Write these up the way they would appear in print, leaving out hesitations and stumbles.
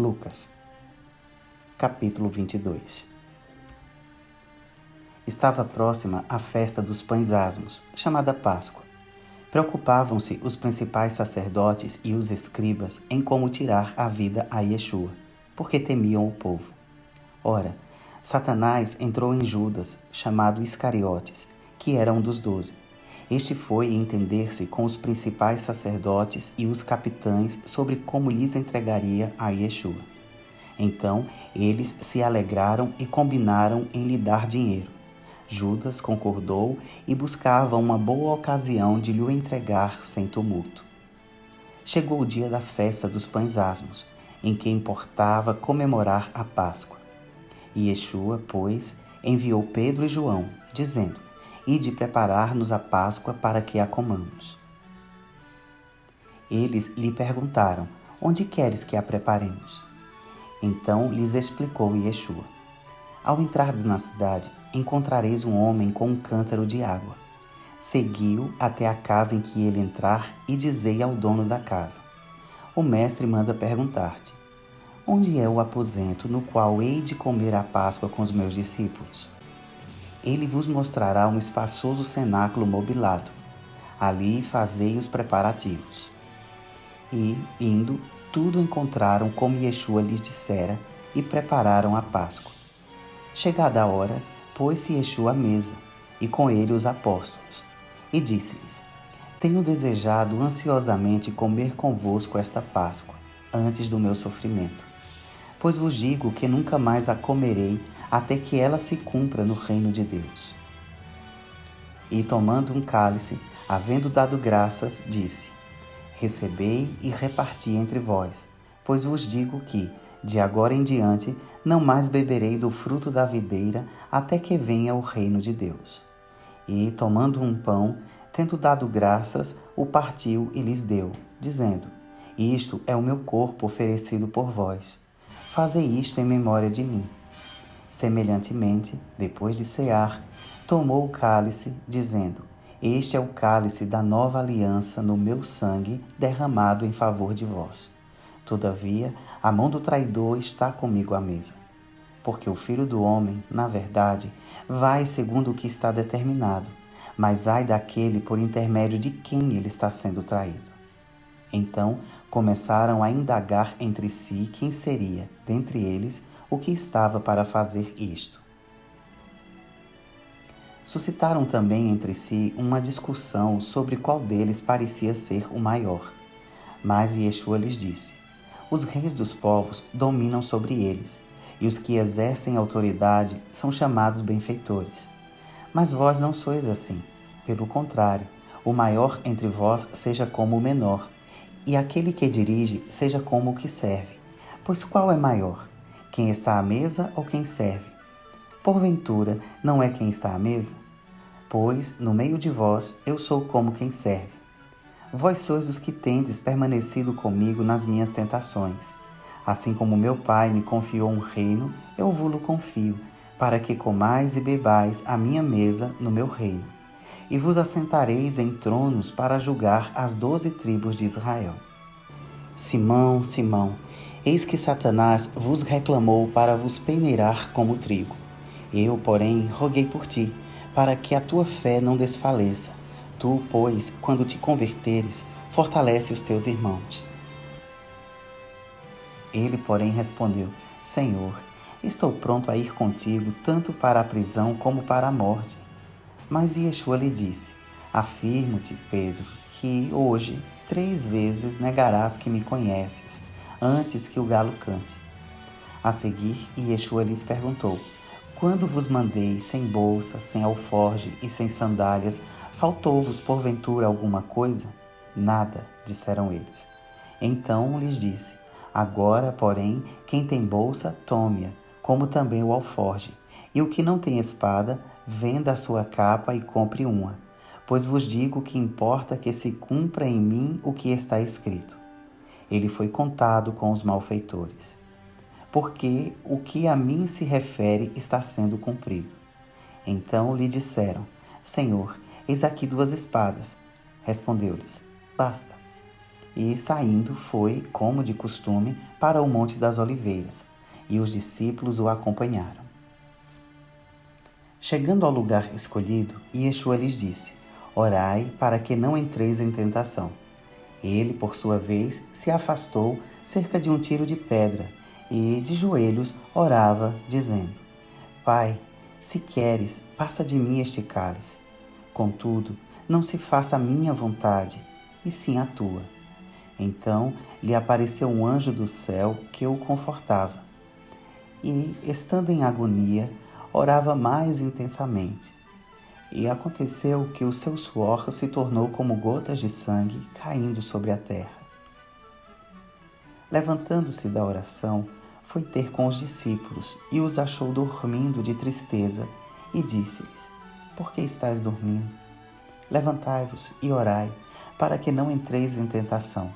Lucas, capítulo 22. Estava próxima a festa dos pães asmos, chamada Páscoa. Preocupavam-se os principais sacerdotes e os escribas em como tirar a vida a Yeshua, porque temiam o povo. Ora, Satanás entrou em Judas, chamado Iscariotes, que era um dos 12. Este foi entender-se com os principais sacerdotes e os capitães sobre como lhes entregaria a Yeshua. Então, eles se alegraram e combinaram em lhe dar dinheiro. Judas concordou e buscava uma boa ocasião de lhe entregar sem tumulto. Chegou o dia da festa dos pães asmos, em que importava comemorar a Páscoa. E Yeshua, pois, enviou Pedro e João, dizendo: Ide preparar-nos a Páscoa para que a comamos. Eles lhe perguntaram: Onde queres que a preparemos? Então lhes explicou Yeshua: Ao entrardes na cidade, encontrareis um homem com um cântaro de água. Segui-o até a casa em que ele entrar e dizei ao dono da casa: O mestre manda perguntar-te: Onde é o aposento no qual hei de comer a Páscoa com os meus discípulos? Ele vos mostrará um espaçoso cenáculo mobilado. Ali fazei os preparativos. E, indo, tudo encontraram como Yeshua lhes dissera e prepararam a Páscoa. Chegada a hora, pôs-se Yeshua à mesa, e com ele os apóstolos, e disse-lhes: Tenho desejado ansiosamente comer convosco esta Páscoa, antes do meu sofrimento. Pois vos digo que nunca mais a comerei, até que ela se cumpra no reino de Deus. E tomando um cálice, havendo dado graças, disse: Recebei e reparti entre vós, pois vos digo que, de agora em diante, não mais beberei do fruto da videira, até que venha o reino de Deus. E, tomando um pão, tendo dado graças, o partiu e lhes deu, dizendo: Isto é o meu corpo oferecido por vós. Fazei isto em memória de mim. Semelhantemente, depois de cear, tomou o cálice, dizendo: Este é o cálice da nova aliança no meu sangue, derramado em favor de vós. Todavia, a mão do traidor está comigo à mesa. Porque o Filho do Homem, na verdade, vai segundo o que está determinado, mas ai daquele por intermédio de quem ele está sendo traído. Então começaram a indagar entre si quem seria, dentre eles, o que estava para fazer isto. Suscitaram também entre si uma discussão sobre qual deles parecia ser o maior. Mas Yeshua lhes disse: Os reis dos povos dominam sobre eles, e os que exercem autoridade são chamados benfeitores. Mas vós não sois assim. Pelo contrário, o maior entre vós seja como o menor, e aquele que dirige seja como o que serve. Pois qual é maior, quem está à mesa ou quem serve? Porventura, não é quem está à mesa? Pois, no meio de vós, eu sou como quem serve. Vós sois os que tendes permanecido comigo nas minhas tentações. Assim como meu Pai me confiou um reino, eu vos-lo confio, para que comais e bebais à minha mesa no meu reino. E vos assentareis em tronos para julgar as 12 tribos de Israel. Simão, Simão, eis que Satanás vos reclamou para vos peneirar como trigo. Eu, porém, roguei por ti, para que a tua fé não desfaleça. Tu, pois, quando te converteres, fortalece os teus irmãos. Ele, porém, respondeu: Senhor, estou pronto a ir contigo tanto para a prisão como para a morte. Mas Yeshua lhe disse: Afirmo-te, Pedro, que hoje 3 vezes negarás que me conheces, antes que o galo cante. A seguir, Yeshua lhes perguntou: Quando vos mandei sem bolsa, sem alforge e sem sandálias, faltou-vos porventura alguma coisa? Nada, disseram eles. Então lhes disse: Agora, porém, quem tem bolsa, tome-a, como também o alforge, e o que não tem espada, venda a sua capa e compre uma, pois vos digo que importa que se cumpra em mim o que está escrito. Ele foi contado com os malfeitores. Porque o que a mim se refere está sendo cumprido. Então lhe disseram: Senhor, eis aqui 2 espadas. Respondeu-lhes: Basta. e, saindo, foi, como de costume, para o Monte das Oliveiras, e os discípulos o acompanharam. Chegando ao lugar escolhido, Yeshua lhes disse: Orai para que não entreis em tentação. Ele, por sua vez, se afastou cerca de um tiro de pedra e, de joelhos, orava, dizendo: Pai, se queres, passa de mim este cálice. Contudo, não se faça a minha vontade, e sim a tua. Então lhe apareceu um anjo do céu que o confortava. E, estando em agonia, orava mais intensamente. E aconteceu que o seu suor se tornou como gotas de sangue caindo sobre a terra. Levantando-se da oração, foi ter com os discípulos e os achou dormindo de tristeza e disse-lhes: Por que estáis dormindo? Levantai-vos e orai, para que não entreis em tentação.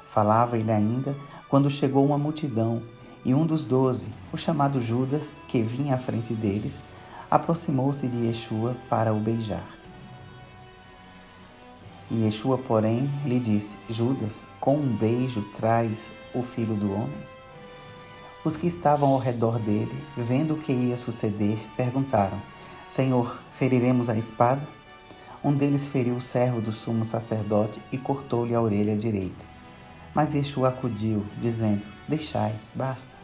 Falava ele ainda quando chegou uma multidão, e um dos 12, o chamado Judas, que vinha à frente deles, aproximou-se de Yeshua para o beijar. E Yeshua, porém, lhe disse: Judas, com um beijo traz o Filho do Homem? Os que estavam ao redor dele, vendo o que ia suceder, perguntaram: Senhor, feriremos a espada? Um deles feriu o servo do sumo sacerdote e cortou-lhe a orelha direita. Mas Yeshua acudiu, dizendo: Deixai, basta.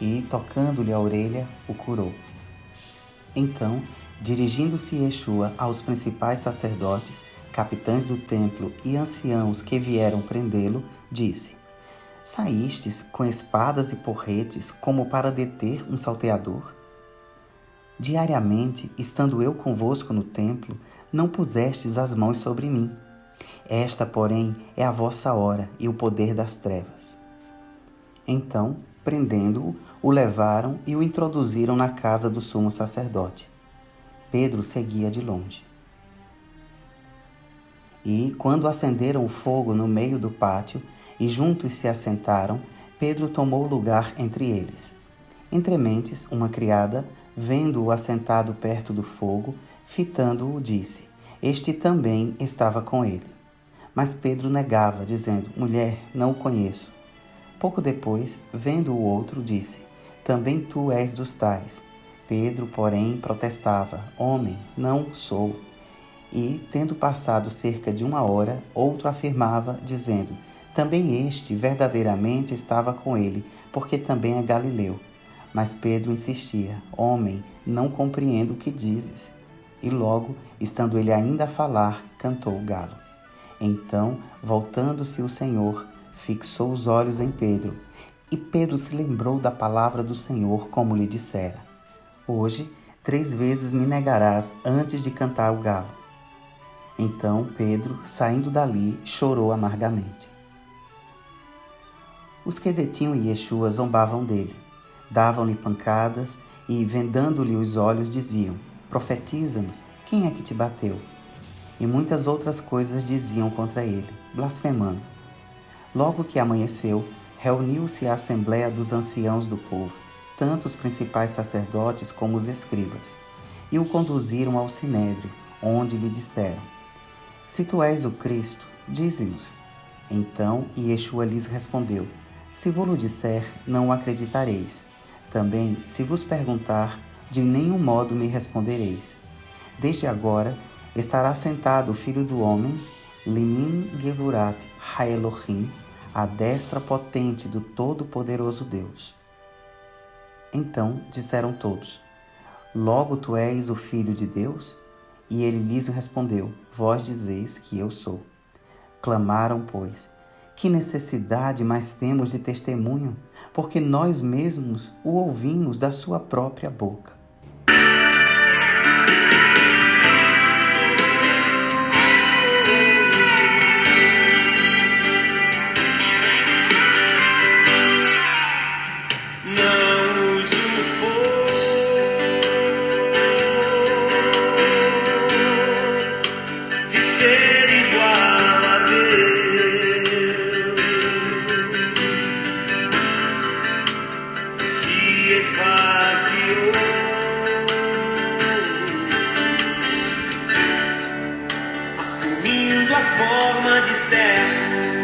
E, tocando-lhe a orelha, o curou. Então, dirigindo-se Yeshua aos principais sacerdotes, capitães do templo e anciãos que vieram prendê-lo, disse: Saístes com espadas e porretes como para deter um salteador? Diariamente, estando eu convosco no templo, não pusestes as mãos sobre mim. Esta, porém, é a vossa hora e o poder das trevas. Então, prendendo-o, o levaram e o introduziram na casa do sumo sacerdote. Pedro seguia de longe. E, quando acenderam o fogo no meio do pátio e juntos se assentaram, Pedro tomou lugar entre eles. Entrementes, uma criada, vendo-o assentado perto do fogo, fitando-o, disse: Este também estava com ele. Mas Pedro negava, dizendo: Mulher, não o conheço. Pouco depois, vendo o outro, disse: Também tu és dos tais. Pedro, porém, protestava: Homem, não sou. E, tendo passado cerca de 1 hora, outro afirmava, dizendo: Também este verdadeiramente estava com ele, porque também é galileu. Mas Pedro insistia: Homem, não compreendo o que dizes. E logo, estando ele ainda a falar, cantou o galo. Então, voltando-se o Senhor, fixou os olhos em Pedro, e Pedro se lembrou da palavra do Senhor, como lhe dissera: Hoje, 3 vezes me negarás antes de cantar o galo. Então Pedro, saindo dali, chorou amargamente. Os que detinham Yeshua zombavam dele, davam-lhe pancadas e, vendando-lhe os olhos, diziam: Profetiza-nos, quem é que te bateu? E muitas outras coisas diziam contra ele, blasfemando. Logo que amanheceu, reuniu-se a assembleia dos anciãos do povo, tanto os principais sacerdotes como os escribas, e o conduziram ao sinédrio, onde lhe disseram: Se tu és o Cristo, dize-nos. Então Yeshua lhes respondeu: Se vos disser, não o acreditareis. Também, se vos perguntar, de nenhum modo me respondereis. Desde agora estará sentado o Filho do Homem, Limin Gevurat Ha-Elohim, à destra potente do Todo-Poderoso Deus. Então disseram todos: Logo tu és o Filho de Deus? E ele lhes respondeu: Vós dizeis que eu sou. Clamaram, pois: Que necessidade mais temos de testemunho? Porque nós mesmos o ouvimos da sua própria boca. Assumindo a forma de servo,